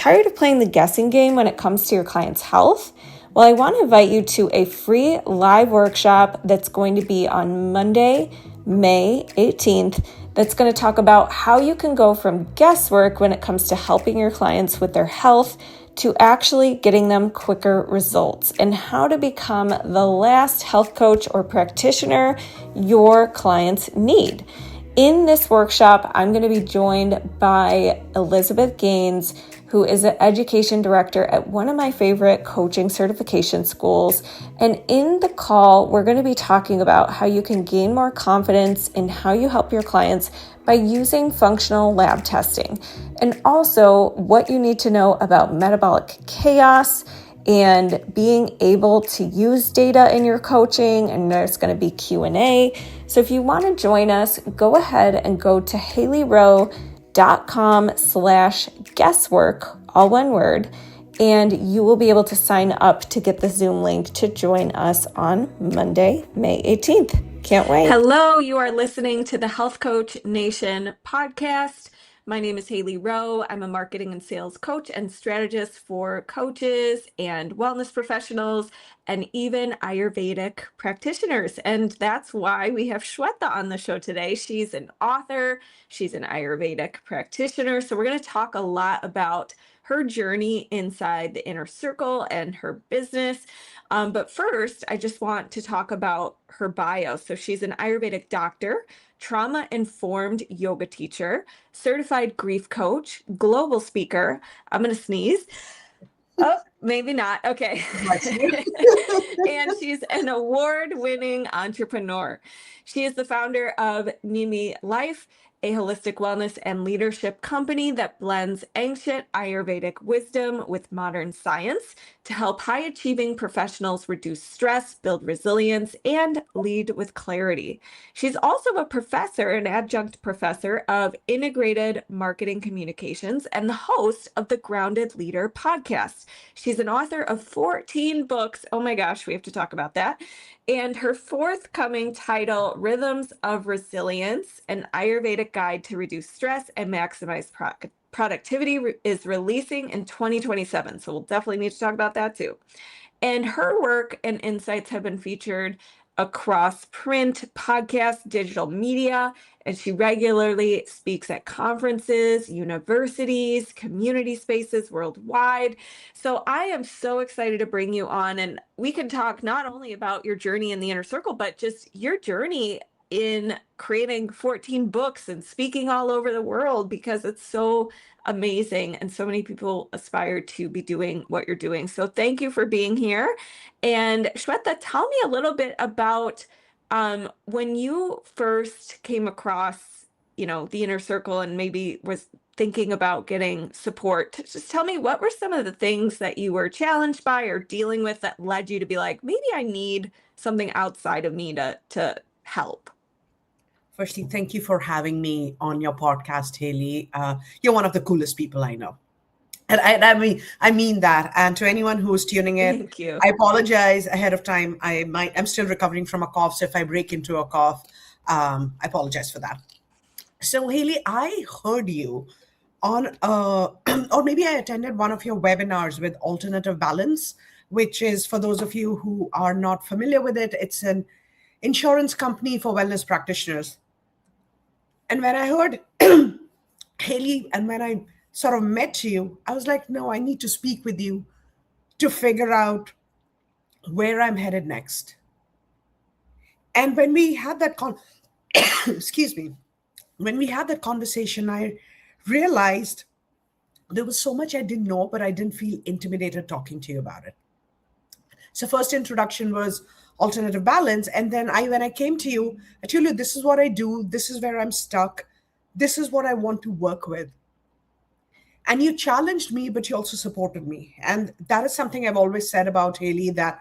Tired of playing the guessing game when it comes to your client's health? Well, I want to invite you to a free live workshop that's going to be on Monday, May 18th. That's going to talk about how you can go from guesswork when it comes to helping your clients with their health to actually getting them quicker results, and how to become the last health coach or practitioner your clients need. In this workshop, I'm going to be joined by Elizabeth Gaines, who is an education director at one of my favorite coaching certification schools. And in the call, we're going to be talking about how you can gain more confidence in how you help your clients by using functional lab testing, and also what you need to know about metabolic chaos and being able to use data in your coaching. And there's going to be Q&A. So if you want to join us, go ahead and go to HaileyRowe.com/guesswork, all one word, and you will be able to sign up to get the Zoom link to join us on Monday, May 18th. Can't wait. Hello, you are listening to the Health Coach Nation podcast. My name is Hailey Rowe. I'm a marketing and sales coach and strategist for coaches and wellness professionals and even Ayurvedic practitioners. And that's why we have Shweta on the show today. She's an author, she's an Ayurvedic practitioner. So we're going to talk a lot about her journey inside the inner circle and her business. But first, I just want to talk about her bio. So she's an Ayurvedic doctor, trauma-informed yoga teacher, certified grief coach, global speaker. I'm going to sneeze. Oh, maybe not. Okay. And she's an award-winning entrepreneur. She is the founder of Nimi Life, a holistic wellness and leadership company that blends ancient Ayurvedic wisdom with modern science to help high-achieving professionals reduce stress, build resilience, and lead with clarity. She's also a professor, an adjunct professor of integrated marketing communications, and the host of the Grounded Leader podcast. She's an author of 14 books. Oh my gosh, we have to talk about that. And her forthcoming title, Rhythms of Resilience, an Ayurvedic guide to reduce stress and maximize productivity, is releasing in 2027. So we'll definitely need to talk about that too. And her work and insights have been featured across print, podcast, digital media, and she regularly speaks at conferences, universities, community spaces worldwide. So I am so excited to bring you on, and we can talk not only about your journey in the inner circle, but just your journey in creating 14 books and speaking all over the world, because it's so amazing and so many people aspire to be doing what you're doing. So thank you for being here. And Shweta, tell me a little bit about when you first came across, the inner circle and maybe was thinking about getting support. Just tell me, what were some of the things that you were challenged by or dealing with that led you to be like, maybe I need something outside of me to help? Firstly, thank you for having me on your podcast, Hailey. You're one of the coolest people I know. And I mean that. And to anyone who's tuning in, Thank you. I apologize ahead of time. I'm still recovering from a cough. So if I break into a cough, I apologize for that. So Hailey, I heard you on, or maybe I attended one of your webinars with Alternative Balance, which is, for those of you who are not familiar with it, it's an insurance company for wellness practitioners. And when I heard Hailey, and when I sort of met you, I was like, no, I need to speak with you to figure out where I'm headed next. And when we had that excuse me, when we had that conversation, I realized there was so much I didn't know, but I didn't feel intimidated talking to you about it. So first introduction was Alternative Balance. And then when I came to you, I told you, this is what I do. This is where I'm stuck. This is what I want to work with. And you challenged me, but you also supported me. And that is something I've always said about Hailey, that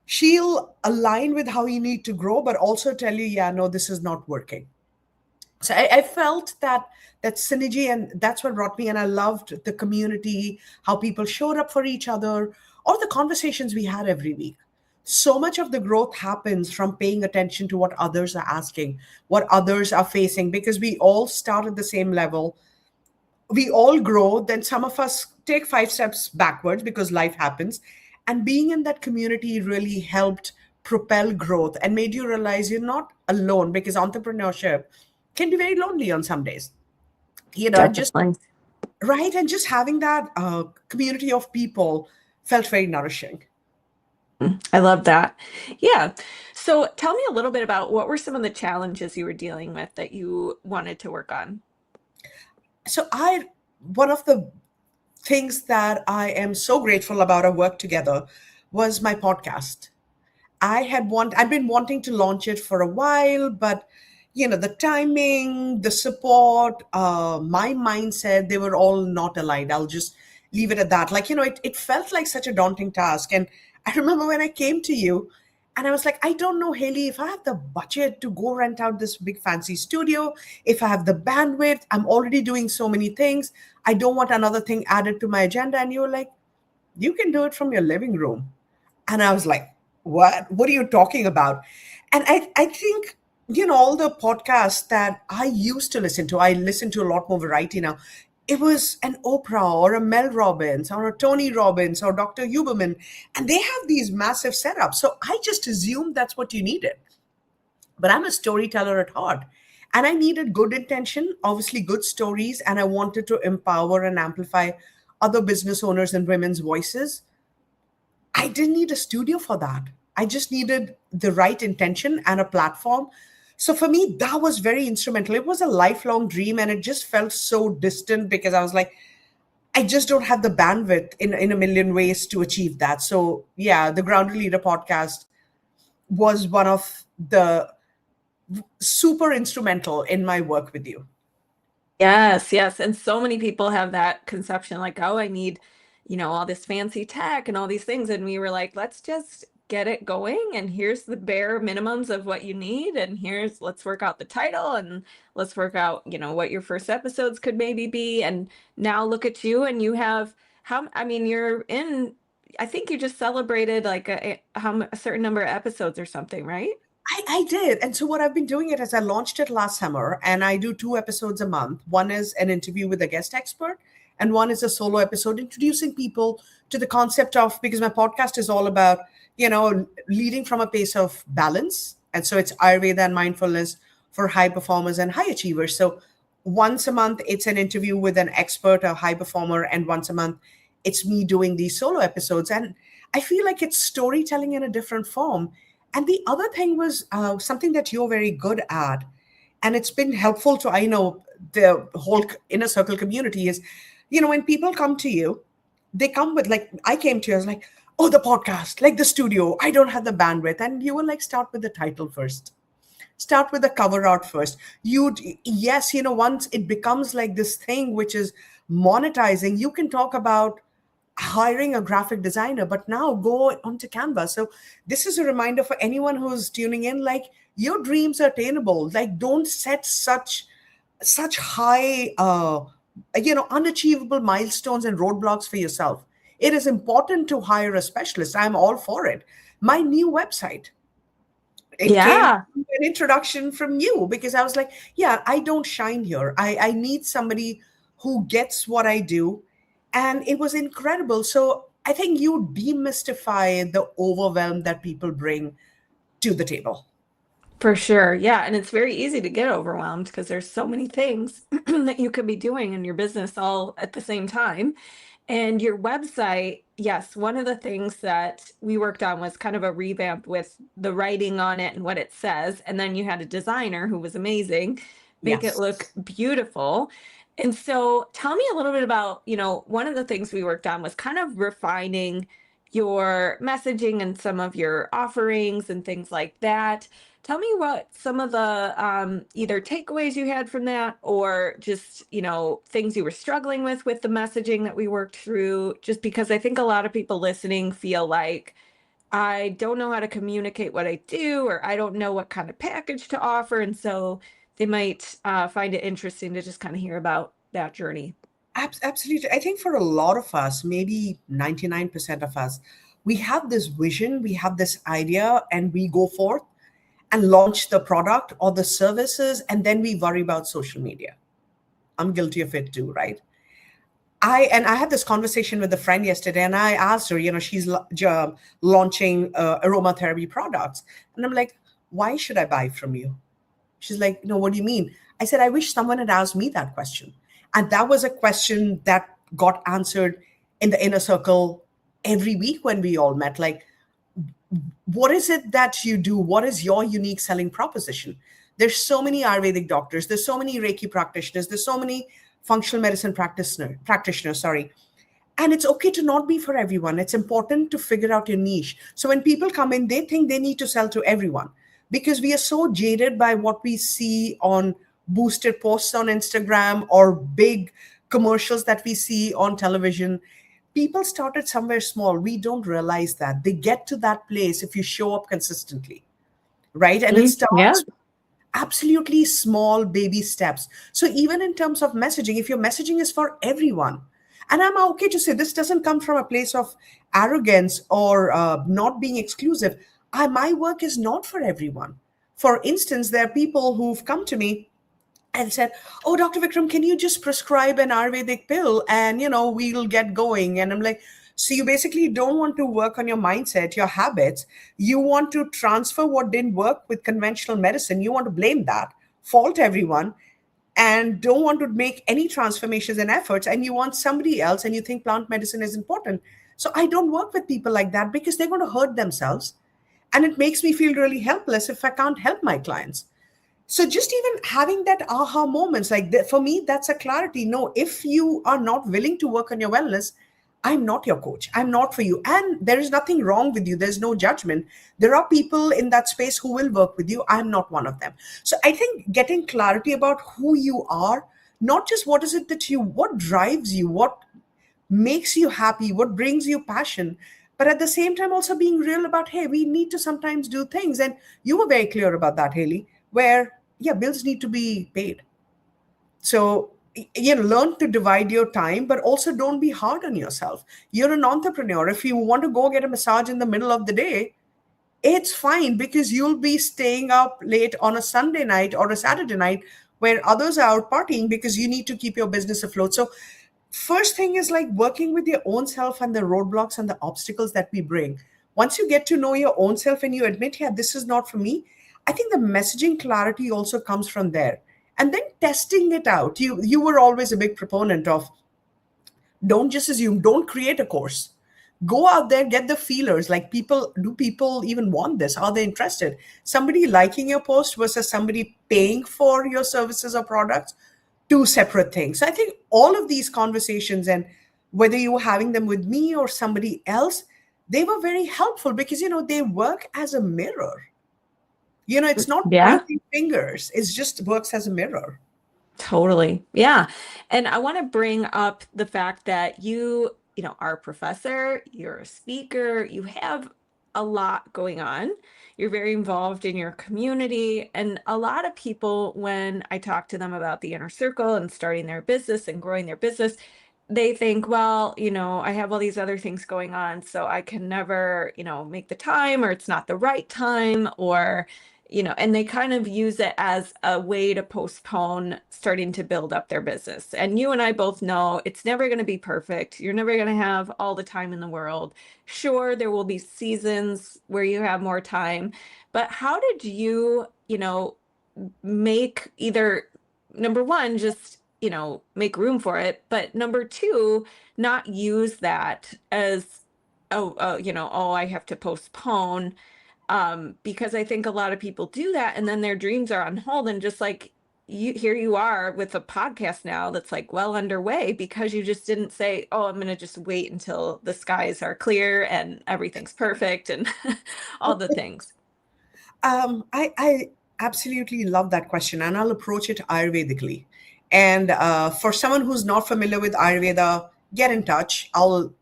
she'll align with how you need to grow, but also tell you, yeah, no, this is not working. So I felt that synergy, and that's what brought me. And I loved the community, how people showed up for each other, or the conversations we had every week. So much of the growth happens from paying attention to what others are asking, what others are facing, because we all start at the same level. we all grow, then some of us take 5 steps backwards because life happens. And being in that community really helped propel growth and made you realize you're not alone, because entrepreneurship can be very lonely on some days, and just Definitely. right. And just having that community of people felt very nourishing. I love that. Yeah. So tell me a little bit about what were some of the challenges you were dealing with that you wanted to work on? So one of the things that I am so grateful about our work together was my podcast. I've been wanting to launch it for a while, but the timing, the support, my mindset, they were all not aligned. I'll just leave it at that. Like, it felt like such a daunting task. And I remember when I came to you and I was like, I don't know, Hailey, if I have the budget to go rent out this big fancy studio, if I have the bandwidth, I'm already doing so many things. I don't want another thing added to my agenda. And you were like, you can do it from your living room. And I was like, what are you talking about? And I think, all the podcasts that I used to listen to, I listen to a lot more variety now. It was an Oprah or a Mel Robbins or a Tony Robbins or Dr. Huberman, and they have these massive setups. So I just assumed that's what you needed. But I'm a storyteller at heart. And I needed good intention, obviously good stories, and I wanted to empower and amplify other business owners and women's voices. I didn't need a studio for that. I just needed the right intention and a platform. So for me, that was very instrumental. It was a lifelong dream and it just felt so distant because I was like, I just don't have the bandwidth in a million ways to achieve that. So yeah, the Grounded Leader podcast was one of the super instrumental in my work with you. Yes, yes. And so many people have that conception like, oh, I need, all this fancy tech and all these things. And we were like, let's just get it going. And here's the bare minimums of what you need. And let's work out the title and let's work out, what your first episodes could maybe be. And now look at you and you have you're in, I think you just celebrated like a certain number of episodes or something, right? I did. And so what I've been doing it is I launched it last summer and I do 2 episodes a month. One is an interview with a guest expert and one is a solo episode introducing people to the concept of, because my podcast is all about, leading from a place of balance. And so it's Ayurveda and mindfulness for high performers and high achievers. So once a month, it's an interview with an expert, a high performer, and once a month, it's me doing these solo episodes. And I feel like it's storytelling in a different form. And the other thing was something that you're very good at, and it's been helpful to, I know, the whole inner circle community is, when people come to you, they come with, like, I came to you, I was like, oh, the podcast, like the studio, I don't have the bandwidth. And you were like, start with the title first. Start with the cover art first. Yes, once it becomes like this thing which is monetizing, you can talk about hiring a graphic designer, but now go onto Canva. So this is a reminder for anyone who's tuning in, like, your dreams are attainable. Like, don't set such high unachievable milestones and roadblocks for yourself. It is important to hire a specialist. I'm all for it. My new website, it came Yeah. from an introduction from you because I was like, yeah, I don't shine here. I need somebody who gets what I do. And it was incredible. So I think you demystify the overwhelm that people bring to the table. For sure. Yeah. And it's very easy to get overwhelmed because there's so many things that you could be doing in your business all at the same time. And your website, yes, one of the things that we worked on was kind of a revamp with the writing on it and what it says. And then you had a designer who was amazing, make it Yes. look beautiful. And so tell me a little bit about, one of the things we worked on was kind of refining your messaging and some of your offerings and things like that. Tell me what some of the either takeaways you had from that or just, things you were struggling with the messaging that we worked through, just because I think a lot of people listening feel like I don't know how to communicate what I do, or I don't know what kind of package to offer. And so they might find it interesting to just kind of hear about that journey. Absolutely. I think for a lot of us, maybe 99% of us, we have this vision, we have this idea, and we go forth and launch the product or the services, and then we worry about social media. I'm guilty of it too, right? I had this conversation with a friend yesterday, and I asked her, she's launching aromatherapy products, and I'm like, why should I buy from you? She's like, no, what do you mean? I said, I wish someone had asked me that question. And that was a question that got answered in the inner circle every week when we all met. Like, what is it that you do? What is your unique selling proposition? There's so many Ayurvedic doctors, there's so many Reiki practitioners, there's so many functional medicine practitioners, sorry. And it's okay to not be for everyone. It's important to figure out your niche. So when people come in, they think they need to sell to everyone because we are so jaded by what we see on boosted posts on Instagram or big commercials that we see on television. People started somewhere small. We don't realize that. They get to that place if you show up consistently, right? And it Yeah. starts absolutely small baby steps. So even in terms of messaging, if your messaging is for everyone, and I'm okay to say this doesn't come from a place of arrogance or not being exclusive. My work is not for everyone. For instance, there are people who've come to me and said, "Oh, Dr. Vikram, can you just prescribe an Ayurvedic pill and we'll get going?" And I'm like, so you basically don't want to work on your mindset, your habits. You want to transfer what didn't work with conventional medicine. You want to blame that, fault everyone, and don't want to make any transformations and efforts. And you want somebody else, and you think plant medicine is important. So I don't work with people like that because they're going to hurt themselves. And it makes me feel really helpless if I can't help my clients. So just even having that aha moments, like that, for me, that's a clarity. No, if you are not willing to work on your wellness, I'm not your coach. I'm not for you. And there is nothing wrong with you. There's no judgment. There are people in that space who will work with you. I'm not one of them. So I think getting clarity about who you are, not just what is it that what drives you, what makes you happy, what brings you passion, but at the same time also being real about, hey, we need to sometimes do things. And you were very clear about that, Hailey, where, yeah, bills need to be paid. So, learn to divide your time, but also don't be hard on yourself. You're an entrepreneur. If you want to go get a massage in the middle of the day, it's fine because you'll be staying up late on a Sunday night or a Saturday night where others are out partying because you need to keep your business afloat. So, first thing is like working with your own self and the roadblocks and the obstacles that we bring. Once you get to know your own self and you admit, yeah, this is not for me, I think the messaging clarity also comes from there. And then testing it out. You were always a big proponent of don't just assume, don't create a course. Go out there, get the feelers. Like, do people even want this? Are they interested? Somebody liking your post versus somebody paying for your services or products, two separate things. So I think all of these conversations, and whether you were having them with me or somebody else, they were very helpful because, they work as a mirror. It's not Yeah. pointing fingers. It just works as a mirror. Totally. Yeah. And I want to bring up the fact that you are a professor, you're a speaker, you have a lot going on. You're very involved in your community. And a lot of people, when I talk to them about the inner circle and starting their business and growing their business, they think, well, I have all these other things going on, so I can never, make the time, or it's not the right time, or and they kind of use it as a way to postpone starting to build up their business. And you and I both know it's never going to be perfect. You're never going to have all the time in the world. Sure, there will be seasons where you have more time, but how did you, make either number one, just, make room for it, but number two, not use that as, oh, I have to postpone, because I think a lot of people do that, and then their dreams are on hold, and just like here you are with a podcast now that's like well underway because you just didn't say, oh, I'm going to just wait until the skies are clear and everything's perfect and all the things. I absolutely love that question, and I'll approach it Ayurvedically. And for someone who's not familiar with Ayurveda, get in touch. I'll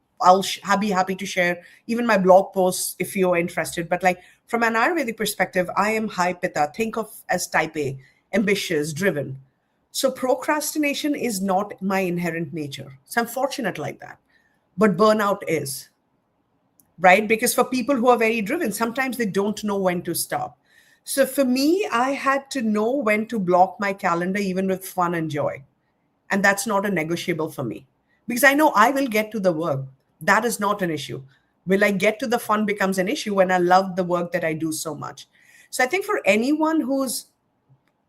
be happy to share even my blog posts if you're interested. But like from an Ayurvedic perspective, I am high Pitta. Think of as type A, ambitious, driven. So procrastination is not my inherent nature. So I'm fortunate like that. But burnout is, right? Because for people who are very driven, sometimes they don't know when to stop. So for me, I had to know when to block my calendar, even with fun and joy. And that's not a negotiable for me. because I know I will get to the work. That is not an issue. Will I get to the fun becomes an issue when I love the work that I do so much. So I think for anyone who's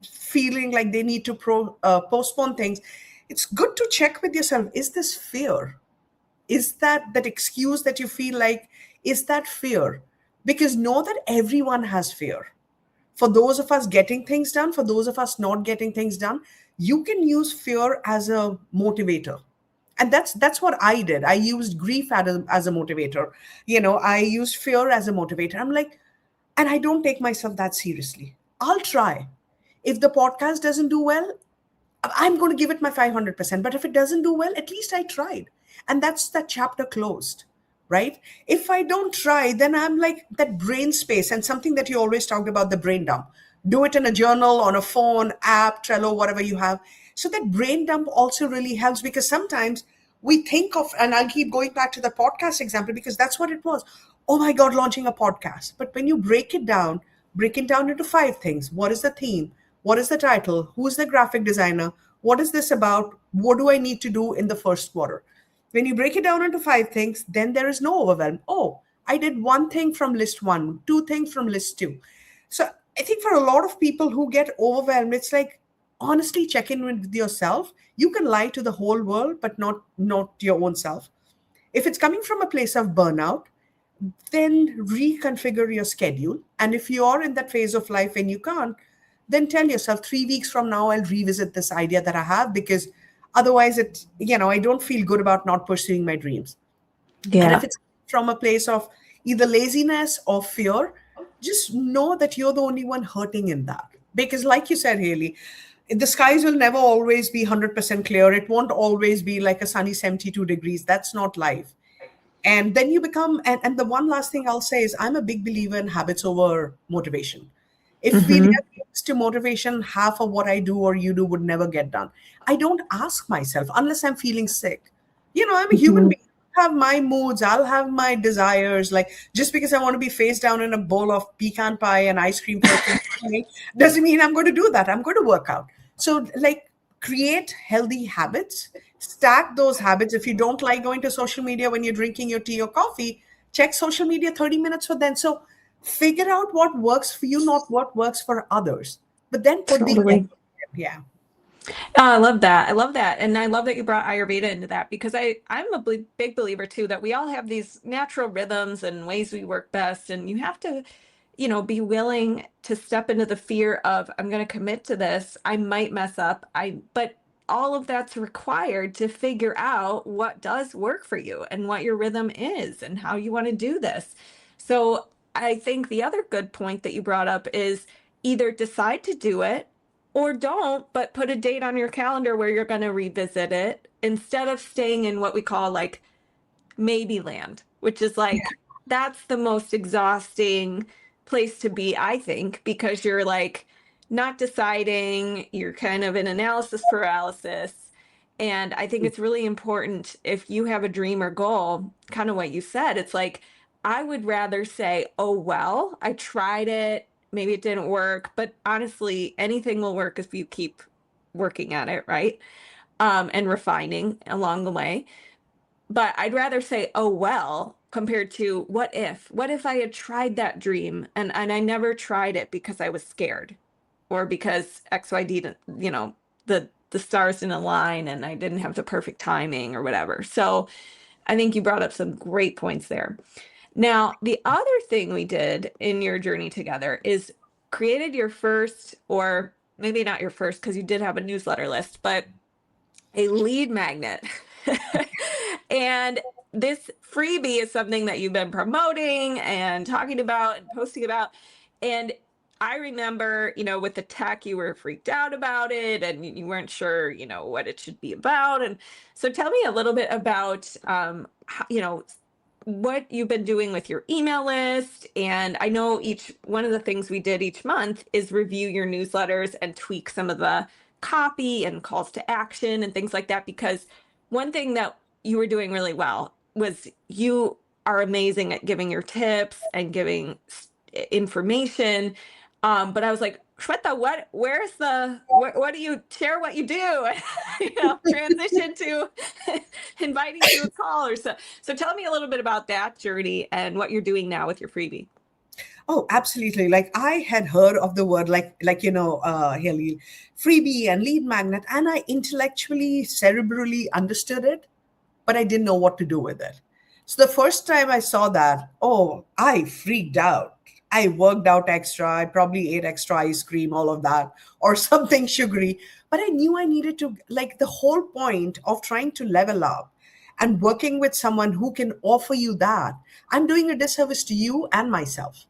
feeling like they need to postpone things, it's good to check with yourself. Is this fear? Is that excuse that you feel like, is that fear? Because know that everyone has fear. For those of us getting things done, for those of us not getting things done, you can use fear as a motivator. And that's what I did. I used grief as a motivator. I used fear as a motivator. I'm like, and I don't take myself that seriously. I'll try. If the podcast doesn't do well, I'm going to give it my 500%. But if it doesn't do well, at least I tried. And that's that chapter closed, right? If I don't try, then I'm like that brain space, and something that you always talked about, the brain dump. Do it in a journal, on a phone, app, Trello, whatever you have. So that brain dump also really helps, because sometimes we think of, and I'll keep going back to the podcast example because that's what it was. Oh my God, launching a podcast. But when you break it down into five things. What is the theme? What is the title? Who's the graphic designer? What is this about? What do I need to do in the first quarter? When you break it down into five things, then there is no overwhelm. Oh, I did one thing from list one, two things from list two. So I think for a lot of people who get overwhelmed, it's like, honestly check in with yourself. You can lie to the whole world, but not your own self. If it's coming from a place of burnout, then reconfigure your schedule. And if you're in that phase of life when you can't, then tell yourself 3 weeks from now, I'll revisit this idea that I have, because otherwise I don't feel good about not pursuing my dreams. And Yeah. if it's from a place of either laziness or fear, just know that you're the only one hurting in that. Because, like you said, Haley, the skies will never always be 100% clear. It won't always be like a sunny 72 degrees. That's not life. And then you become, and the one last thing I'll say is, I'm a big believer in habits over motivation. If we Mm-hmm. react to motivation, half of what I do or you do would never get done. I don't ask myself unless I'm feeling sick. I'm a human Mm-hmm. being. I have my moods, I'll have my desires. Like, just because I want to be face down in a bowl of pecan pie and ice cream first thing in the morning doesn't mean I'm going to do that. I'm going to work out. So, like, create healthy habits, stack those habits. If you don't like going to social media when you're drinking your tea or coffee, check social media 30 minutes for then. So figure out what works for you, not what works for others. But then put the Totally. effort in. Yeah. Oh, I love that. I love that. And I love that you brought Ayurveda into that, because I'm a big believer too that we all have these natural rhythms and ways we work best. And you have to, be willing to step into the fear of, I'm going to commit to this. I might mess up. But all of that's required to figure out what does work for you and what your rhythm is and how you want to do this. So I think the other good point that you brought up is either decide to do it or don't, but put a date on your calendar where you're going to revisit it, instead of staying in what we call like maybe land, which is like, that's the most exhausting place to be, I think, because you're like not deciding, you're kind of in analysis paralysis. And I think it's really important, if you have a dream or goal, kind of what you said, it's like, I would rather say, oh, well, I tried it, maybe it didn't work, but honestly, anything will work if you keep working at it, right? And refining along the way. But I'd rather say, oh, well, compared to what if? What if I had tried that dream and I never tried it because I was scared, or because XYD, the stars didn't align and I didn't have the perfect timing or whatever. So I think you brought up some great points there. Now, the other thing we did in your journey together is created your first, or maybe not your first, because you did have a newsletter list, but a lead magnet. And this freebie is something that you've been promoting and talking about and posting about. And I remember, with the tech, you were freaked out about it and you weren't sure, what it should be about. And so tell me a little bit about, what you've been doing with your email list. And I know each one of the things we did each month is review your newsletters and tweak some of the copy and calls to action and things like that. Because one thing that you were doing really well was, you are amazing at giving your tips and giving information. But I was like, Shweta, what do you share what you do? Transition to inviting to a call or so. So tell me a little bit about that journey and what you're doing now with your freebie. Oh, absolutely. Like I had heard of the word Hailey, freebie and lead magnet, and I intellectually, cerebrally understood it, but I didn't know what to do with it. So the first time I saw that, oh, I freaked out. I worked out extra. I probably ate extra ice cream, all of that, or something sugary. But I knew I needed to, like, the whole point of trying to level up and working with someone who can offer you that, I'm doing a disservice to you and myself.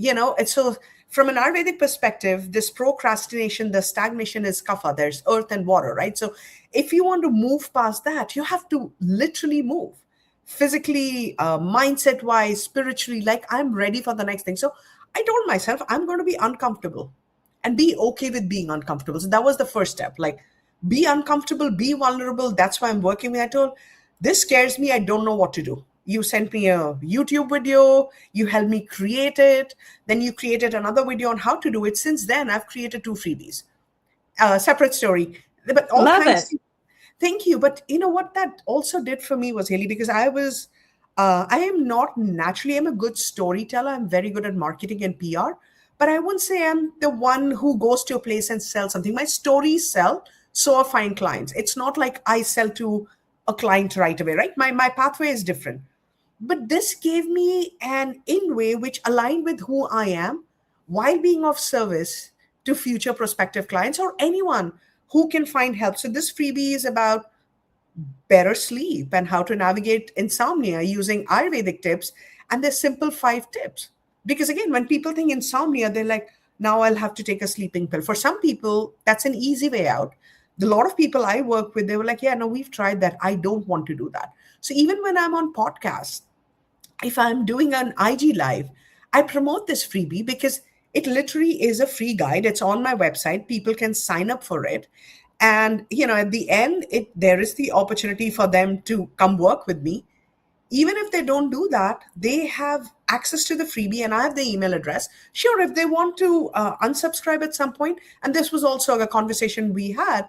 It's so from an Ayurvedic perspective, this procrastination, the stagnation is kapha, there's earth and water, right? So if you want to move past that, you have to literally move physically, mindset wise, spiritually. Like, I'm ready for the next thing. So I told myself I'm going to be uncomfortable and be okay with being uncomfortable. So that was the first step. Like, be uncomfortable, be vulnerable. That's why I'm working with. I told, this scares me. I don't know what to do. You sent me a YouTube video, you helped me create it, then you created another video on how to do it. Since then, I've created 2 freebies. Separate story, but all Love thanks it. to, thank you. But you know what that also did for me was, Haley, because I am not naturally, I'm a good storyteller. I'm very good at marketing and PR, but I wouldn't say I'm the one who goes to a place and sells something. My stories sell, so I find clients. It's not like I sell to a client right away, right? My pathway is different. But this gave me an in way which aligned with who I am while being of service to future prospective clients or anyone who can find help. So this freebie is about better sleep and how to navigate insomnia using Ayurvedic tips. And there's simple 5 tips. Because again, when people think insomnia, they're like, now I'll have to take a sleeping pill. For some people, that's an easy way out. A lot of people I work with, they were like, yeah, no, we've tried that. I don't want to do that. So even when I'm on podcasts, if I'm doing an IG live, I promote this freebie because it literally is a free guide. It's on my website. People can sign up for it. And at the end, there is the opportunity for them to come work with me. Even if they don't do that, they have access to the freebie and I have the email address. Sure, if they want to unsubscribe at some point, and this was also a conversation we had,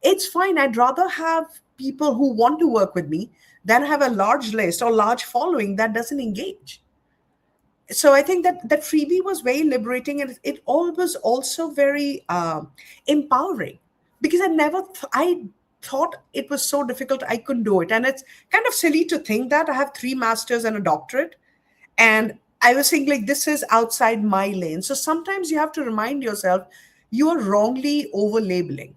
it's fine. I'd rather have people who want to work with me than have a large list or large following that doesn't engage. So I think that freebie was very liberating, and it all was also very empowering, because I thought it was so difficult I couldn't do it. And it's kind of silly to think that I have 3 masters and a doctorate, and I was saying, like, this is outside my lane. So sometimes you have to remind yourself you are wrongly over labeling.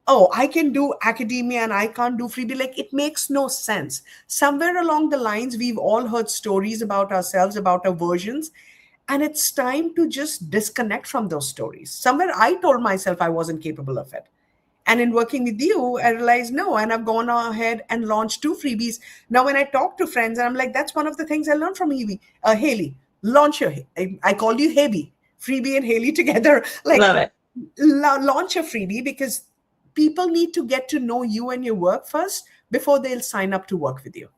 Oh, I can do academia and I can't do freebie. Like, it makes no sense. Somewhere along the lines, we've all heard stories about ourselves, about our versions, and it's time to just disconnect from those stories. Somewhere I told myself I wasn't capable of it. And in working with you, I realized no, and I've gone ahead and launched 2 freebies. Now, when I talk to friends, and I'm like, that's one of the things I learned from Hailey, launch your, I call you Hailey, freebie and Hailey together. Like, Love it. launch a freebie, because people need to get to know you and your work first before they'll sign up to work with you.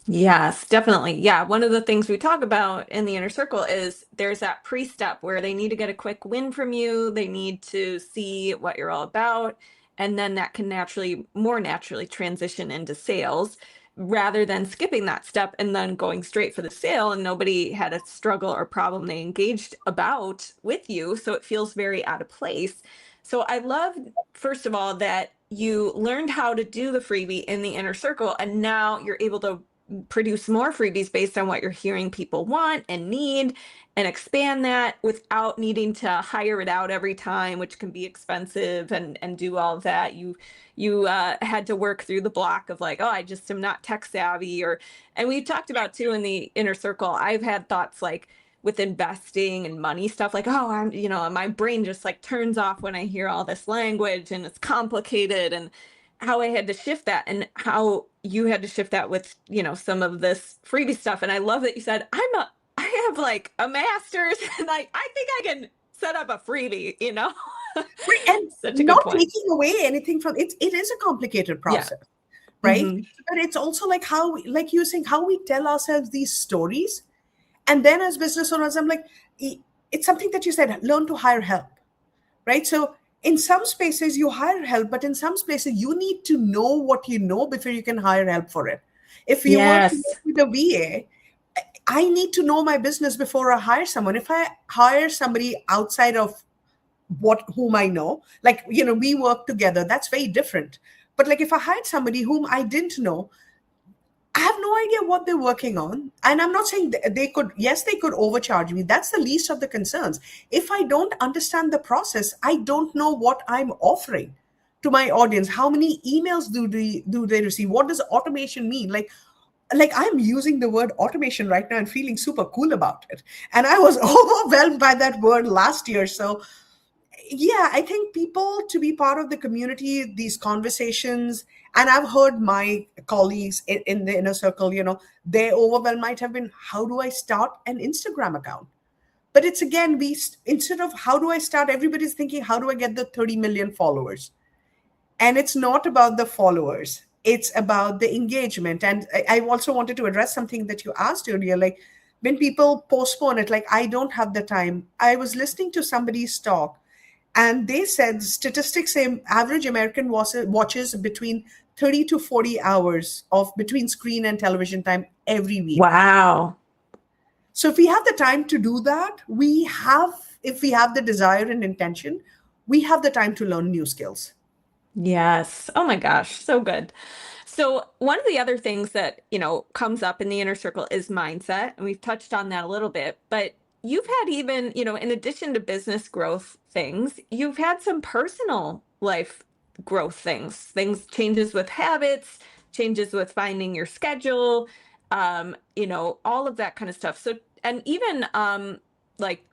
Yes, definitely. Yeah. One of the things we talk about in the inner circle is there's that pre-step where they need to get a quick win from you. They need to see what you're all about. And then that can more naturally transition into sales rather than skipping that step and then going straight for the sale. And nobody had a struggle or problem they engaged about with you. So it feels very out of place. So I love, first of all, that you learned how to do the freebie in the inner circle, and now you're able to produce more freebies based on what you're hearing people want and need, and expand that without needing to hire it out every time, which can be expensive, and do all of that. You had to work through the block of like, oh, I just am not tech savvy. And we talked about too in the inner circle, I've had thoughts like with investing and money stuff, like, oh, my brain just like turns off when I hear all this language and it's complicated, and how I had to shift that, and how you had to shift that with, some of this freebie stuff. And I love that you said, I have like a master's and I think I can set up a freebie, Right. And Such a good not point. taking away anything from it. It is a complicated Yeah. process, right? Mm-hmm. But it's also like how, like you were saying, how we tell ourselves these stories. And then as business owners, I'm like, it's something that you said, learn to hire help, right? So in some spaces you hire help, but in some spaces you need to know what you know before you can hire help for it. If you were to work Yes. with a VA, I need to know my business before I hire someone. If I hire somebody outside of what whom I know, like, we work together, that's very different. But like if I hired somebody whom I didn't know, I have no idea what they're working on. And I'm not saying they could, yes, they could overcharge me. That's the least of the concerns. If I don't understand the process, I don't know what I'm offering to my audience. How many emails do they receive? What does automation mean? Like I'm using the word automation right now and feeling super cool about it. And I was overwhelmed by that word last year. So yeah, I think people to be part of the community, these conversations, and I've heard my colleagues in the inner circle, their overwhelm might have been, how do I start an Instagram account? But it's again, instead of how do I start, everybody's thinking, how do I get the 30 million followers? And it's not about the followers, it's about the engagement. And I also wanted to address something that you asked earlier, like when people postpone it, like I don't have the time. I was listening to somebody's talk, and they said statistics say average American watches between 30 to 40 hours of between screen and television time every week. Wow. So if we have the time to do that, if we have the desire and intention, we have the time to learn new skills. Yes. Oh my gosh, so good. So one of the other things that, comes up in the inner circle is mindset, and we've touched on that a little bit, but you've had even, in addition to business growth things, you've had some personal life growth changes with habits, changes with finding your schedule, all of that kind of stuff. So, and even like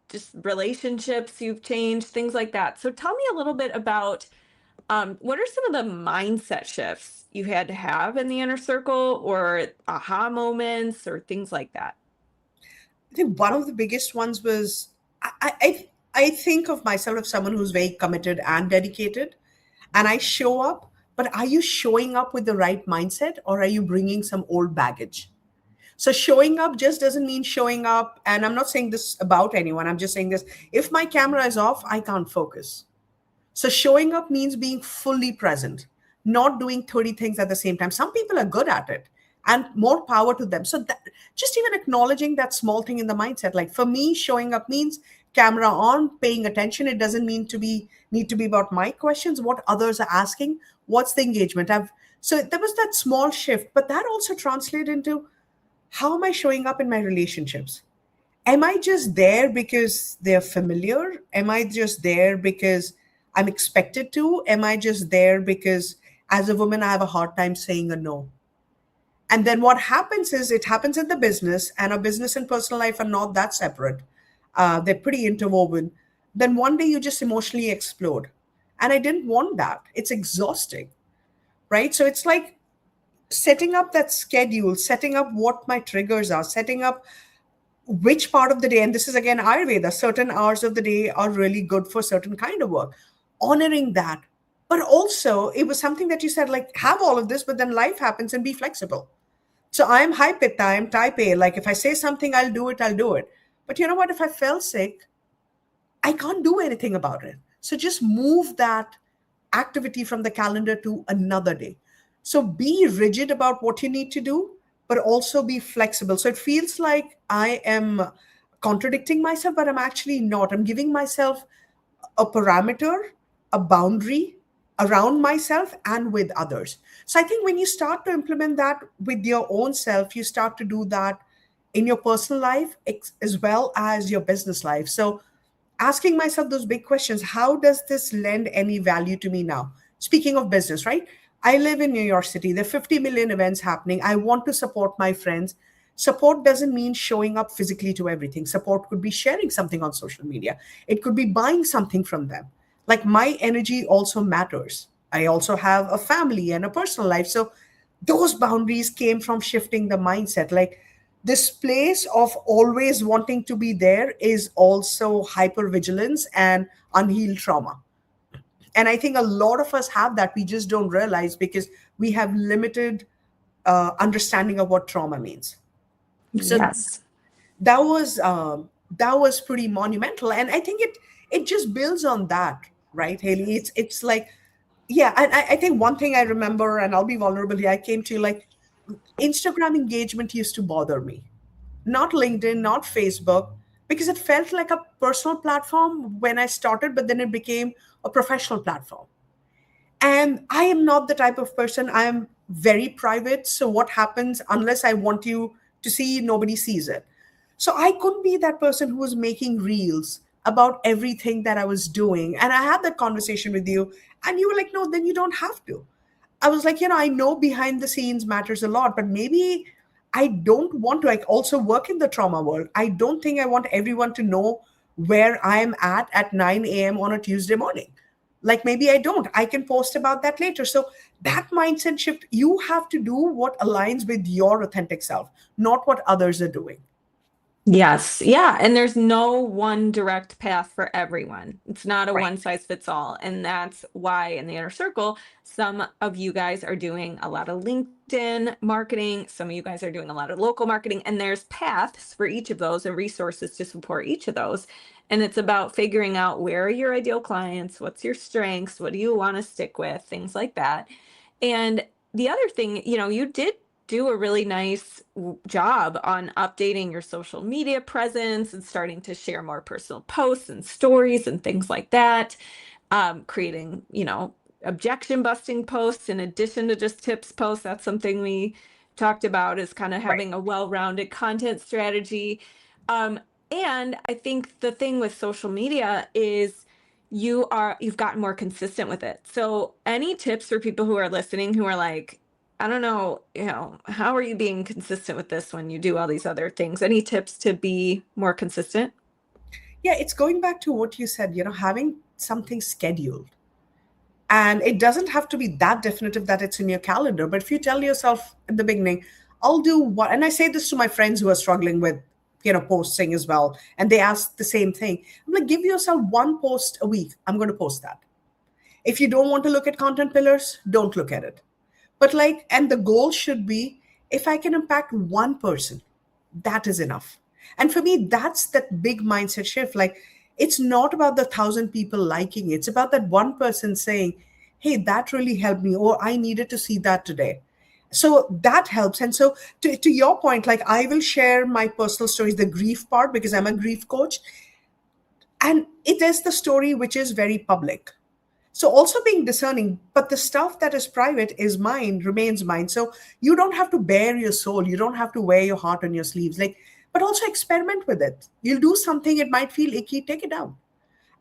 just relationships you've changed, things like that. So tell me a little bit about what are some of the mindset shifts you had to have in the inner circle, or aha moments, or things like that? I think one of the biggest ones was I think of myself as someone who's very committed and dedicated, and I show up. But are you showing up with the right mindset, or are you bringing some old baggage? So showing up just doesn't mean showing up. And I'm not saying this about anyone. I'm just saying this. If my camera is off, I can't focus. So showing up means being fully present, not doing 30 things at the same time. Some people are good at it, and more power to them. So just even acknowledging that small thing in the mindset. Like for me, showing up means camera on, paying attention. It doesn't need to be about my questions, what others are asking, what's the engagement. So there was that small shift, but that also translated into how am I showing up in my relationships? Am I just there because they're familiar? Am I just there because I'm expected to? Am I just there because as a woman, I have a hard time saying a no? And then what happens is it happens in the business, and our business and personal life are not that separate. They're pretty interwoven. Then one day you just emotionally explode. And I didn't want that. It's exhausting, right? So it's like setting up that schedule, setting up what my triggers are, setting up which part of the day, and this is again Ayurveda, certain hours of the day are really good for certain kind of work, honoring that. But also, it was something that you said, like, have all of this, but then life happens and be flexible. So I'm high pitta, I'm type A. Like, if I say something, I'll do it. But you know what? If I fell sick, I can't do anything about it. So just move that activity from the calendar to another day. So be rigid about what you need to do, but also be flexible. So it feels like I am contradicting myself, but I'm actually not. I'm giving myself a parameter, a boundary around myself and with others. So I think when you start to implement that with your own self, you start to do that in your personal life as well as your business life. So asking myself those big questions, how does this lend any value to me now? Speaking of business, right? I live in New York City. There are 50 million events happening. I want to support my friends. Support doesn't mean showing up physically to everything. Support could be sharing something on social media. It could be buying something from them. Like my energy also matters. I also have a family and a personal life. So those boundaries came from shifting the mindset. Like this place of always wanting to be there is also hypervigilance and unhealed trauma. And I think a lot of us have that. We just don't realize because we have limited understanding of what trauma means. So Yes. that was that was pretty monumental. And I think it just builds on that, right, Haley? It's like, yeah. And I think one thing I remember, and I'll be vulnerable here, I came to like Instagram engagement used to bother me, not LinkedIn, not Facebook, because it felt like a personal platform when I started, but then it became a professional platform. And I am not the type of person, I am very private. So what happens, unless I want you to see, nobody sees it. So I couldn't be that person who was making reels about everything that I was doing. And I had that conversation with you, and you were like, no, then you don't have to. I was like, I know behind the scenes matters a lot, but maybe I don't want to. I also work in the trauma world. I don't think I want everyone to know where I'm at 9 a.m. on a Tuesday morning. Like maybe I don't. I can post about that later. So that mindset shift, you have to do what aligns with your authentic self, not what others are doing. Yes. Yeah. And there's no one direct path for everyone. It's not a Right. one size fits all. And that's why in the inner circle, some of you guys are doing a lot of LinkedIn marketing. Some of you guys are doing a lot of local marketing. And there's paths for each of those and resources to support each of those. And it's about figuring out where are your ideal clients, what's your strengths, what do you want to stick with, things like that. And the other thing, you did do a really nice job on updating your social media presence and starting to share more personal posts and stories and things like that. Creating, objection busting posts in addition to just tips posts. That's something we talked about, is kind of Right. having a well-rounded content strategy. Um, and I think the thing with social media is you've gotten more consistent with it. So any tips for people who are listening who are like, I don't know, how are you being consistent with this when you do all these other things? Any tips to be more consistent? Yeah, it's going back to what you said, having something scheduled. And it doesn't have to be that definitive that it's in your calendar. But if you tell yourself at the beginning, I'll do what, and I say this to my friends who are struggling with, posting as well, and they ask the same thing. I'm like, give yourself one post a week. I'm going to post that. If you don't want to look at content pillars, don't look at it. But like, and the goal should be, if I can impact one person, that is enough. And for me, that's that big mindset shift. Like, it's not about the 1,000 people liking it. It's about that one person saying, hey, that really helped me, or I needed to see that today. So that helps. And so to your point, like I will share my personal stories, the grief part, because I'm a grief coach. And it is the story which is very public. So also being discerning, but the stuff that is private is mine, remains mine. So you don't have to bare your soul. You don't have to wear your heart on your sleeves. Like, but also experiment with it. You'll do something, it might feel icky, take it down.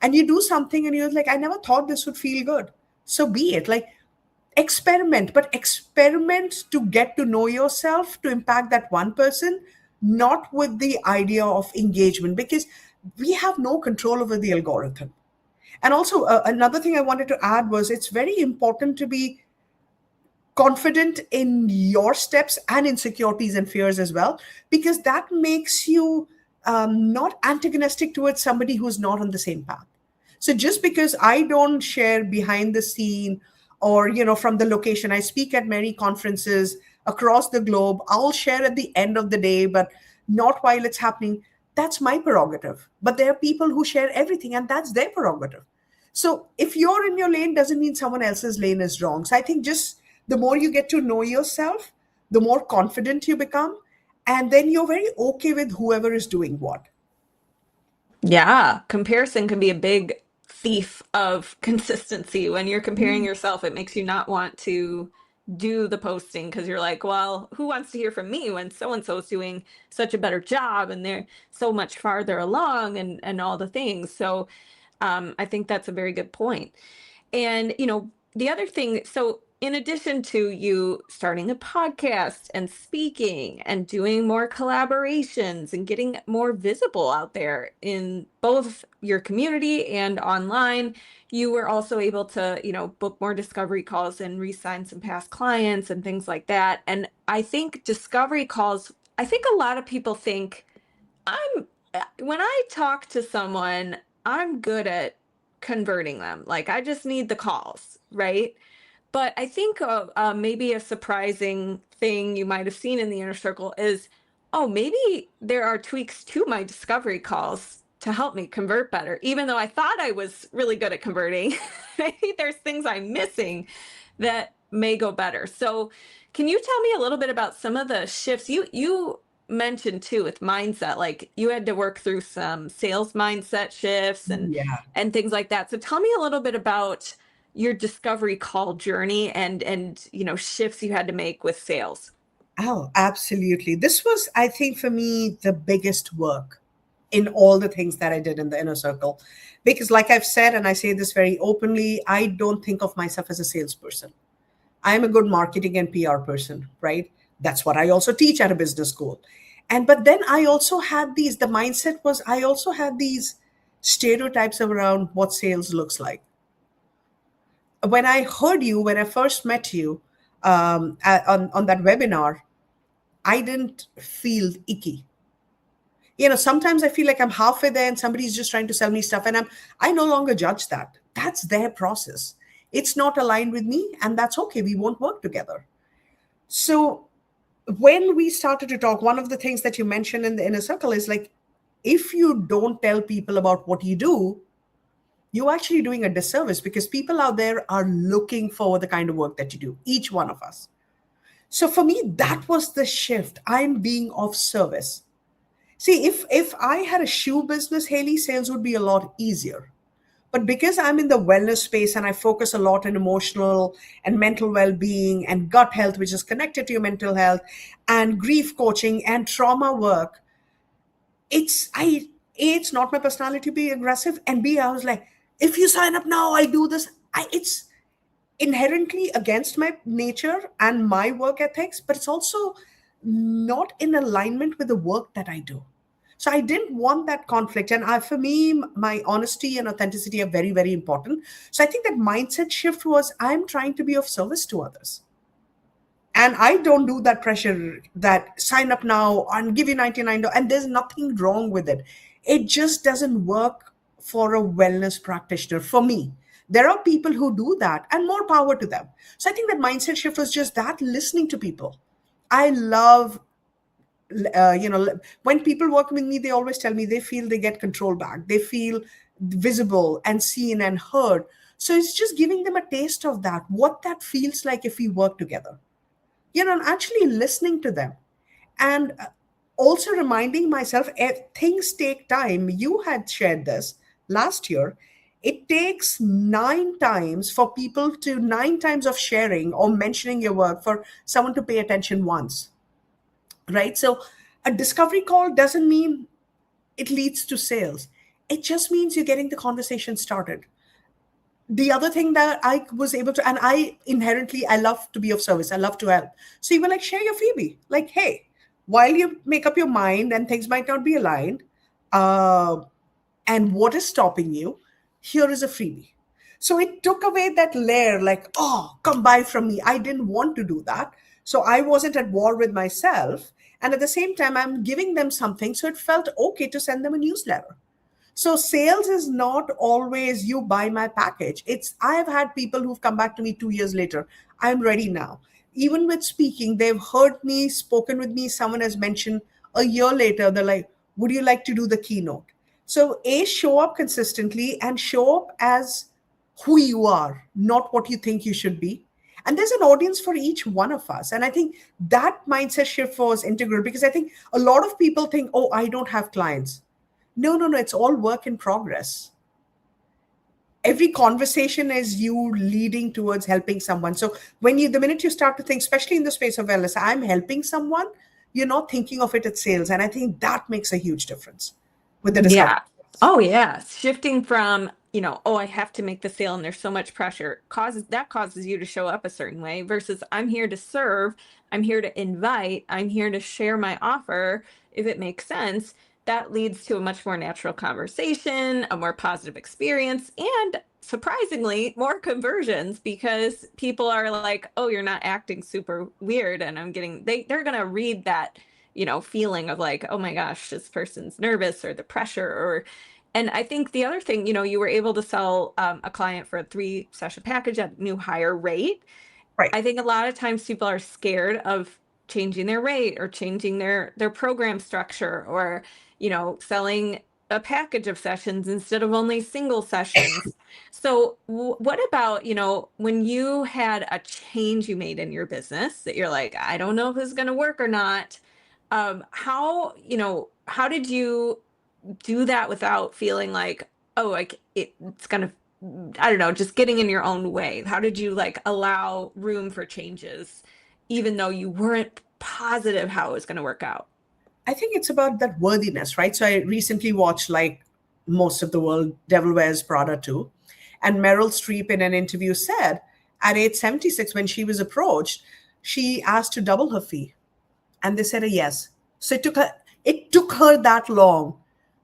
And you do something and you're like, I never thought this would feel good. So be it. Like experiment, but experiment to get to know yourself, to impact that one person, not with the idea of engagement, because we have no control over the algorithm. And also, another thing I wanted to add was it's very important to be confident in your steps and insecurities and fears as well, because that makes you not antagonistic towards somebody who's not on the same path. So just because I don't share behind the scene or, from the location, I speak at many conferences across the globe, I'll share at the end of the day, but not while it's happening. That's my prerogative. But there are people who share everything, and that's their prerogative. So if you're in your lane, doesn't mean someone else's lane is wrong. So I think just the more you get to know yourself, the more confident you become. And then you're very okay with whoever is doing what. Yeah, comparison can be a big thief of consistency. When you're comparing yourself, it makes you not want to do the posting because you're like, well, who wants to hear from me when so and so is doing such a better job and they're so much farther along and all the things. So I think that's a very good point. And, the other thing, so in addition to you starting a podcast and speaking and doing more collaborations and getting more visible out there in both your community and online, you were also able to, book more discovery calls and re-sign some past clients and things like that. And I think discovery calls, I think a lot of people think I'm when I talk to someone, I'm good at converting them. Like I just need the calls, right? But I think maybe a surprising thing you might have seen in the inner circle is oh, maybe there are tweaks to my discovery calls to help me convert better. Even though I thought I was really good at converting, maybe there's things I'm missing that may go better. So can you tell me a little bit about some of the shifts you mentioned too with mindset? Like you had to work through some sales mindset shifts Yeah. and things like that. So tell me a little bit about your discovery call journey and shifts you had to make with sales. Oh, absolutely. This was, I think, for me, the biggest work in all the things that I did in the inner circle. Because, like I've said, and I say this very openly, I don't think of myself as a salesperson. I'm a good marketing and PR person, right? That's what I also teach at a business school. And but then I also had the mindset was I also had these stereotypes around what sales looks like. When I heard you, when I first met you on that webinar, I didn't feel icky. Sometimes I feel like I'm halfway there and somebody's just trying to sell me stuff, and I no longer judge that. That's their process. It's not aligned with me, and that's okay. We won't work together. So when we started to talk, one of the things that you mentioned in the inner circle is like, if you don't tell people about what you do, you're actually doing a disservice because people out there are looking for the kind of work that you do, each one of us. So for me, that was the shift. I'm being of service. See, if I had a shoe business, Haley, sales would be a lot easier. But because I'm in the wellness space and I focus a lot on emotional and mental well-being and gut health, which is connected to your mental health, and grief coaching and trauma work, it's not my personality to be aggressive, and B, I was like, if you sign up now, I do this. It's inherently against my nature and my work ethics, but it's also not in alignment with the work that I do. So I didn't want that conflict. And for me, my honesty and authenticity are very, very important. So I think that mindset shift was I'm trying to be of service to others. And I don't do that pressure that sign up now and give you $99. And there's nothing wrong with it. It just doesn't work for a wellness practitioner for me. There are people who do that and more power to them. So I think that mindset shift was just that listening to people. I love, when people work with me, they always tell me they feel they get control back. They feel visible and seen and heard. So it's just giving them a taste of that, what that feels like if we work together, and actually listening to them. And also reminding myself, things take time. You had shared this last year. It takes 9 times for people to 9 times of sharing or mentioning your work for someone to pay attention once, right? So a discovery call doesn't mean it leads to sales. It just means you're getting the conversation started. The other thing that I was able to, and I inherently, I love to be of service. I love to help. So you were like, share your freebie. Like, hey, while you make up your mind and things might not be aligned, uh, and what is stopping you, here is a freebie. So it took away that layer, like, oh, come buy from me. I didn't want to do that. So I wasn't at war with myself. And at the same time, I'm giving them something. So it felt okay to send them a newsletter. So sales is not always you buy my package. It's I've had people who've come back to me 2 years later. I'm ready now. Even with speaking, they've heard me, spoken with me. Someone has mentioned a year later, they're like, would you like to do the keynote? So A, show up consistently and show up as who you are, not what you think you should be. And there's an audience for each one of us. And I think that mindset shift was integral because I think a lot of people think, oh, I don't have clients. No, no, no. It's all work in progress. Every conversation is you leading towards helping someone. So the minute you start to think, especially in the space of wellness, I'm helping someone, you're not thinking of it as sales. And I think that makes a huge difference with the discovery. Yeah. Oh yeah. Shifting from, oh, I have to make the sale and there's so much pressure causes you to show up a certain way versus I'm here to serve, I'm here to invite, I'm here to share my offer if it makes sense. That leads to a much more natural conversation, a more positive experience, and surprisingly, more conversions because people are like, oh, you're not acting super weird. And they're going to read that feeling of like, oh my gosh, this person's nervous or the pressure and I think the other thing, you were able to sell a client for a 3-session package at a new higher rate. Right. I think a lot of times people are scared of changing their rate or changing their program structure, or selling a package of sessions instead of only single sessions. So what about, when you had a change you made in your business that you're like, I don't know if this is going to work or not. How did you do that without feeling like, oh, like it's going to, I don't know, just getting in your own way? How did you like allow room for changes, even though you weren't positive how it was going to work out? I think it's about that worthiness, right? So I recently watched, like most of the world, Devil Wears Prada 2. And Meryl Streep in an interview said at age 76, when she was approached, she asked to double her fee. And they said a yes. So it took her that long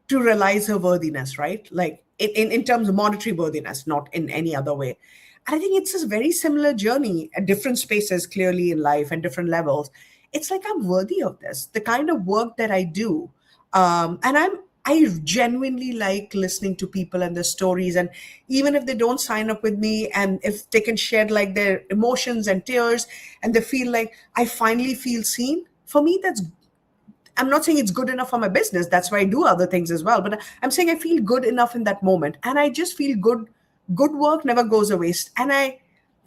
to realize her worthiness, right? Like in terms of monetary worthiness, not in any other way. And I think it's a very similar journey at different spaces, clearly in life and different levels. It's like I'm worthy of this, the kind of work that I do. I genuinely like listening to people and their stories. And even if they don't sign up with me, and if they can share like their emotions and tears, and they feel like I finally feel seen, for me, I'm not saying it's good enough for my business. That's why I do other things as well. But I'm saying I feel good enough in that moment. And I just feel good. Good work never goes a waste.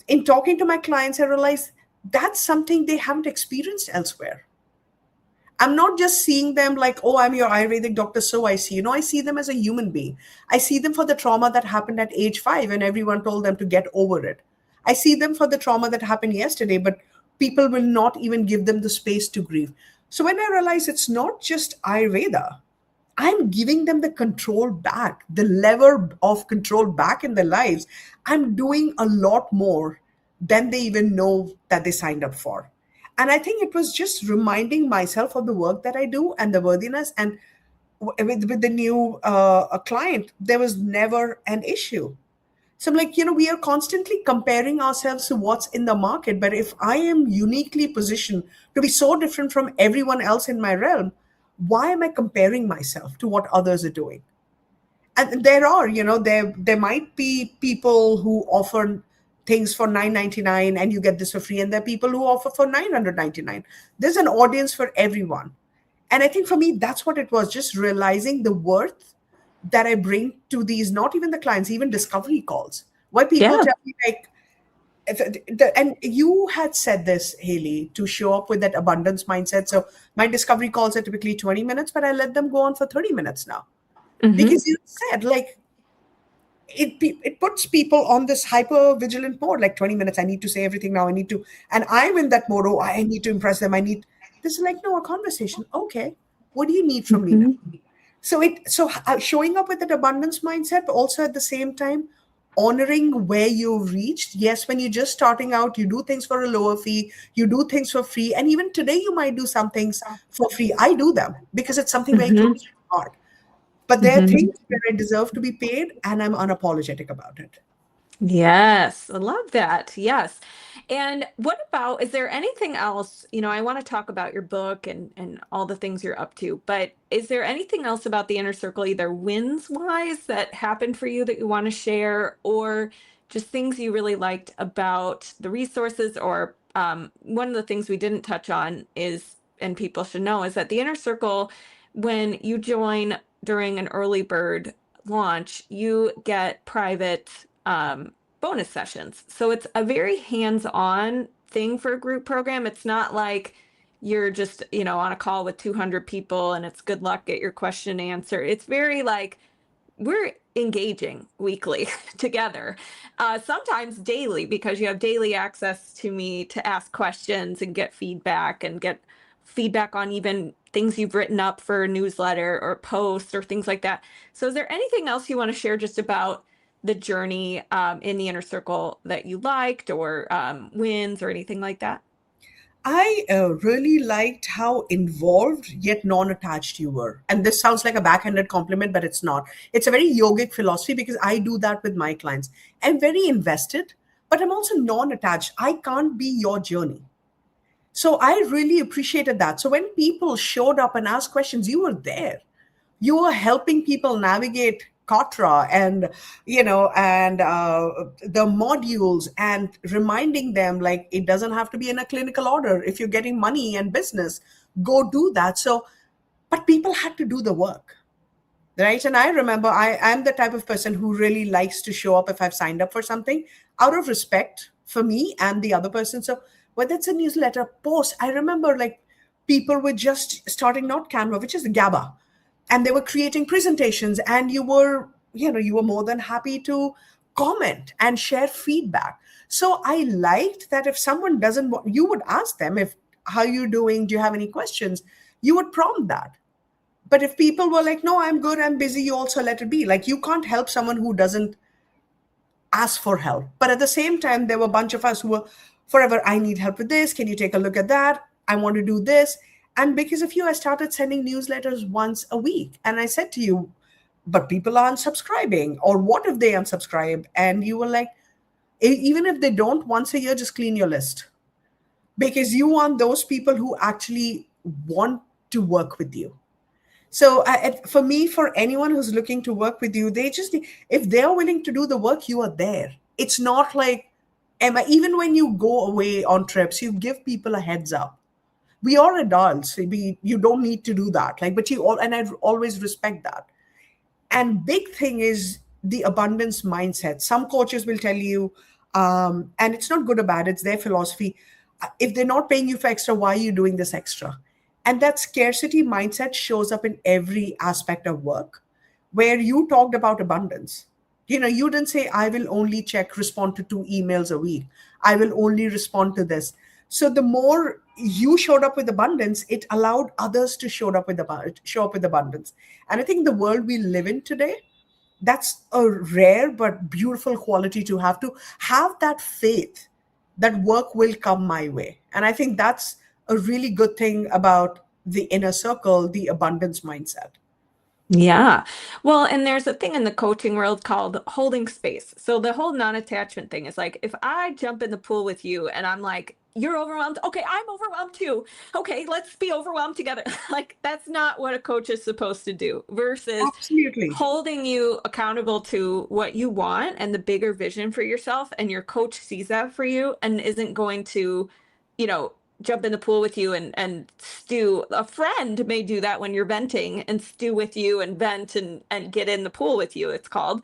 In talking to my clients, I realize that's something they haven't experienced elsewhere. I'm not just seeing them like, oh, I'm your Ayurvedic doctor, so I see. I see them as a human being. I see them for the trauma that happened at age 5 and everyone told them to get over it. I see them for the trauma that happened yesterday, but people will not even give them the space to grieve. So when I realize it's not just Ayurveda, I'm giving them the control back, the lever of control back in their lives. I'm doing a lot more than they even know that they signed up for. And I think it was just reminding myself of the work that I do and the worthiness. And with the new client, there was never an issue. So I'm like, we are constantly comparing ourselves to what's in the market. But if I am uniquely positioned to be so different from everyone else in my realm, why am I comparing myself to what others are doing? And there might be people who offer things for 9.99 and you get this for free, and there are people who offer for 999. There's an audience for everyone. And I think for me, that's what it was, just realizing the worth that I bring to these, not even the clients, even discovery calls, where people Yeah. tell me like, and you had said this, Hailey, to show up with that abundance mindset. So my discovery calls are typically 20 minutes, but I let them go on for 30 minutes now. Mm-hmm. Because you said like, it puts people on this hyper vigilant mode, like 20 minutes, I need to say everything now, I need to, and I'm in that mode, oh, I need to impress them, this is like, no, a conversation. Okay, what do you need from me now? Mm-hmm. So showing up with that abundance mindset, but also at the same time honoring where you've reached. Yes, when you're just starting out, you do things for a lower fee, you do things for free, and even today you might do some things for free. I do them because it's something very Mm-hmm. close to my heart. But there are Mm-hmm. things where I deserve to be paid, and I'm unapologetic about it. Yes, I love that. Yes. And what about, is there anything else, I want to talk about your book and all the things you're up to, but is there anything else about the inner circle, either wins wise that happened for you that you want to share, or just things you really liked about the resources? Or one of the things we didn't touch on is, and people should know, is that the inner circle, when you join during an early bird launch, you get private bonus sessions. So it's a very hands-on thing for a group program. It's not like you're just, on a call with 200 people and it's good luck, get your question answered. It's very like we're engaging weekly together, sometimes daily, because you have daily access to me to ask questions and get feedback on even things you've written up for a newsletter or posts or things like that. So is there anything else you want to share just about the journey in the inner circle that you liked, or wins or anything like that? I really liked how involved yet non-attached you were. And this sounds like a backhanded compliment, but it's not. It's a very yogic philosophy because I do that with my clients. I'm very invested, but I'm also non-attached. I can't be your journey. So I really appreciated that. So when people showed up and asked questions, you were there. You were helping people navigate Katra and, the modules, and reminding them like it doesn't have to be in a clinical order. If you're getting money and business, go do that. So, but people had to do the work. Right. And I remember I'm the type of person who really likes to show up if I've signed up for something out of respect for me and the other person. So whether it's a newsletter post, I remember like people were just starting, not Canva, which is GABA, and they were creating presentations, and you were more than happy to comment and share feedback. So I liked that if someone doesn't want, you would ask them if, how you doing? Do you have any questions? You would prompt that. But if people were like, no, I'm good, I'm busy, you also let it be. Like, you can't help someone who doesn't ask for help. But at the same time, there were a bunch of us who were forever, I need help with this. Can you take a look at that? I want to do this. And because of you, I started sending newsletters once a week. And I said to you, but people are unsubscribing. Or what if they unsubscribe? And you were like, even if they don't, once a year, just clean your list. Because you want those people who actually want to work with you. So for me, for anyone who's looking to work with you, if they're willing to do the work, you are there. It's not like, Emma, even when you go away on trips, you give people a heads up. We are adults. You don't need to do that. Like, and I always respect that. And big thing is the abundance mindset. Some coaches will tell you, and it's not good or bad, it's their philosophy. If they're not paying you for extra, why are you doing this extra? And that scarcity mindset shows up in every aspect of work, where you talked about abundance. You didn't say, I will only respond to 2 emails a week. I will only respond to this. So the more you showed up with abundance, it allowed others to show up with abundance. And I think the world we live in today, that's a rare but beautiful quality to have that faith that work will come my way. And I think that's a really good thing about the inner circle, the abundance mindset. Yeah. Well, and there's a thing in the coaching world called holding space. So the whole non-attachment thing is like, if I jump in the pool with you and I'm like, you're overwhelmed. Okay, I'm overwhelmed too. Okay, let's be overwhelmed together. Like, that's not what a coach is supposed to do, versus Absolutely holding you accountable to what you want and the bigger vision for yourself. And your coach sees that for you and isn't going to, jump in the pool with you and stew. A friend may do that when you're venting and stew with you and vent and get in the pool with you, it's called.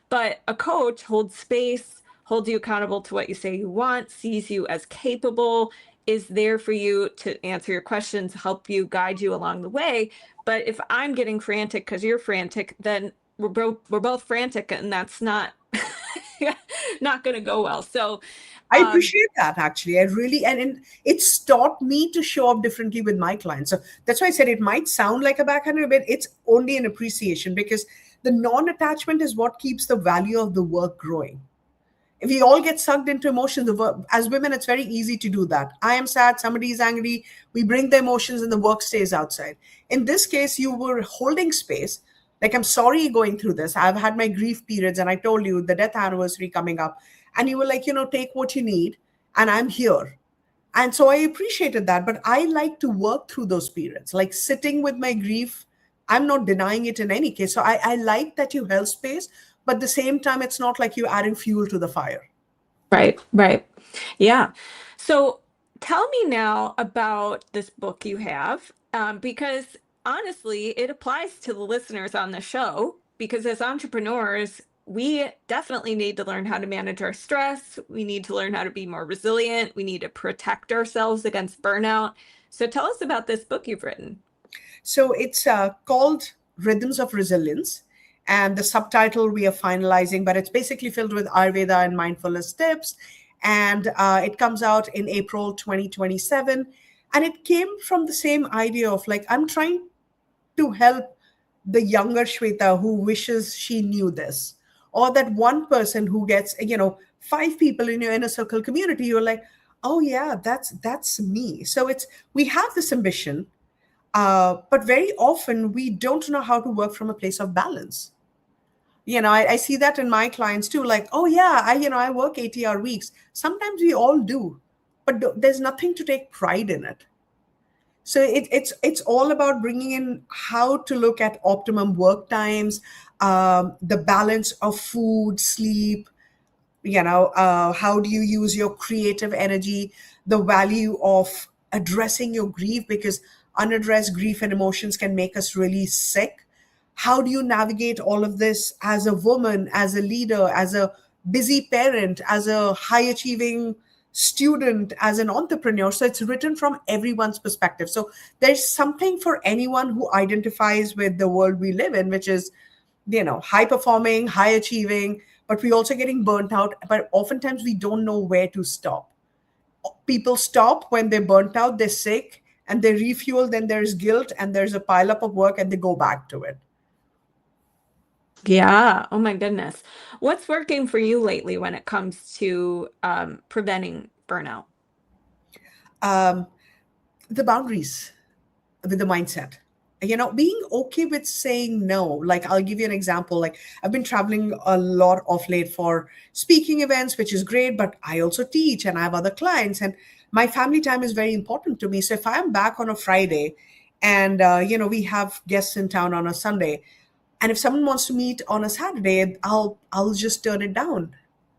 But a coach holds space, holds you accountable to what you say you want, sees you as capable, is there for you to answer your questions, help you, guide you along the way. But if I'm getting frantic because you're frantic, then we're both frantic, and that's not not going to go well. So I appreciate that, actually. I really, and it's taught me to show up differently with my clients. So that's why I said it might sound like a backhander, but it's only an appreciation, because the non-attachment is what keeps the value of the work growing. If we all get sucked into emotions, as women, it's very easy to do that. I am sad, somebody is angry, we bring the emotions and the work stays outside. In this case, you were holding space. Like, I'm sorry you're going through this. I've had my grief periods, and I told you the death anniversary coming up. And you were like, take what you need, and I'm here. And so I appreciated that. But I like to work through those periods, like sitting with my grief. I'm not denying it in any case. So I like that you held space, but at the same time, it's not like you're adding fuel to the fire. Right. Yeah. So tell me now about this book you have, because honestly, it applies to the listeners on the show, because as entrepreneurs, we definitely need to learn how to manage our stress. We need to learn how to be more resilient. We need to protect ourselves against burnout. So tell us about this book you've written. So it's called Rhythms of Resilience. And the subtitle we are finalizing, but it's basically filled with Ayurveda and mindfulness tips. And it comes out in April 2027. And it came from the same idea of like, I'm trying to help the younger Shweta who wishes she knew this, or that one person who gets, 5 people in your inner circle community, you're like, oh yeah, that's me. So we have this ambition, but very often we don't know how to work from a place of balance. I see that in my clients too, like, oh yeah, I work 80-hour weeks. Sometimes we all do, but there's nothing to take pride in it. So it's all about bringing in how to look at optimum work times, the balance of food, sleep, how do you use your creative energy, the value of addressing your grief, because unaddressed grief and emotions can make us really sick. How do you navigate all of this as a woman, as a leader, as a busy parent, as a high achieving student, as an entrepreneur? So it's written from everyone's perspective. So there's something for anyone who identifies with the world we live in, which is, high performing, high achieving, but we also getting burnt out. But oftentimes we don't know where to stop. People stop when they're burnt out, they're sick, and they refuel. Then there's guilt and there's a pile up of work, and they go back to it. Yeah. Oh my goodness. What's working for you lately when it comes to preventing burnout? The boundaries with the mindset, being okay with saying no. Like, I'll give you an example. Like, I've been traveling a lot of late for speaking events, which is great, but I also teach and I have other clients, and my family time is very important to me. So if I'm back on a Friday and we have guests in town on a Sunday, and if someone wants to meet on a Saturday, I'll just turn it down.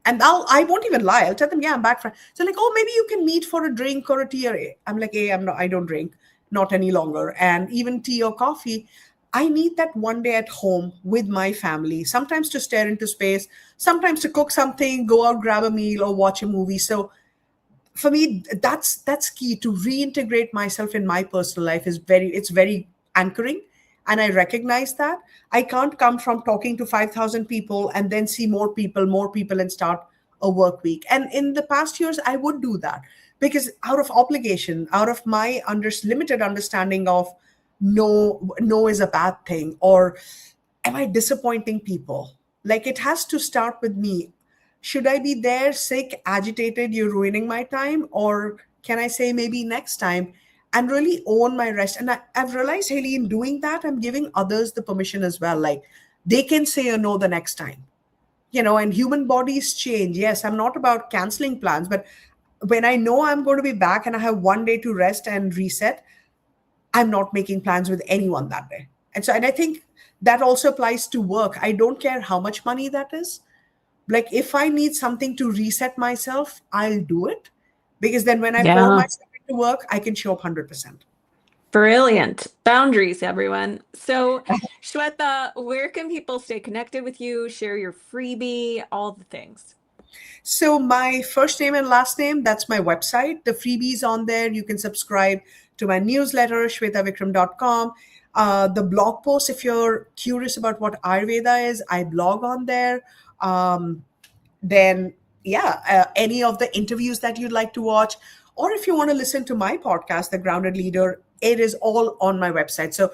And I won't even lie. I'll tell them, yeah, I'm back from. So like, oh, maybe you can meet for a drink or a tea. Or I'm like, hey, I don't drink, not any longer. And even tea or coffee, I need that one day at home with my family. Sometimes to stare into space, sometimes to cook something, go out, grab a meal, or watch a movie. So for me, that's key. To reintegrate myself in my personal life is very anchoring, and I recognize that I can't come from talking to 5,000 people and then see more people and start a work week. And in the past years I would do that, because out of obligation, out of my limited understanding of no is a bad thing, or am I disappointing people? Like, it has to start with me. Should I be there sick, agitated, you're ruining my time? Or can I say maybe next time and really own my rest? And I've realized, Haley, in doing that, I'm giving others the permission as well. Like, they can say a no the next time, and human bodies change. Yes, I'm not about canceling plans, but when I know I'm going to be back and I have one day to rest and reset, I'm not making plans with anyone that day. And I think that also applies to work. I don't care how much money that is. Like, if I need something to reset myself, I'll do it, because then when I pour Yeah. myself into work, I can show up 100%. Brilliant. Boundaries, everyone. So, Shweta, where can people stay connected with you, share your freebie, all the things? So my first name and last name, that's my website. The freebies on there. You can subscribe to my newsletter, shwetavikram.com. The blog post, if you're curious about what Ayurveda is, I blog on there. Then, yeah, any of the interviews that you'd like to watch, or if you want to listen to my podcast, The Grounded Leader, it is all on my website. So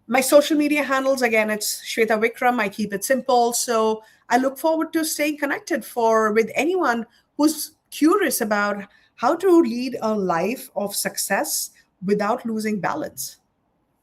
my social media handles, again, it's Shweta Vikram. I keep it simple. So I look forward to staying connected with anyone who's curious about how to lead a life of success without losing balance.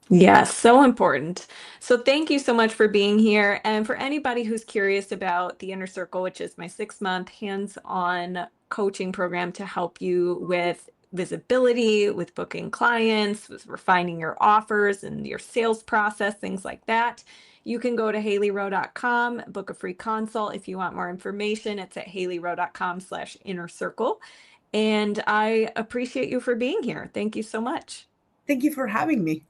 Yes, so important. So thank you so much for being here. And for anybody who's curious about the Inner Circle, which is my 6-month hands-on coaching program to help you with visibility, with booking clients, with refining your offers and your sales process, things like that, you can go to haileyrowe.com, book a free consult. If you want more information, it's at haileyrowe.com/inner circle. And I appreciate you for being here. Thank you so much. Thank you for having me.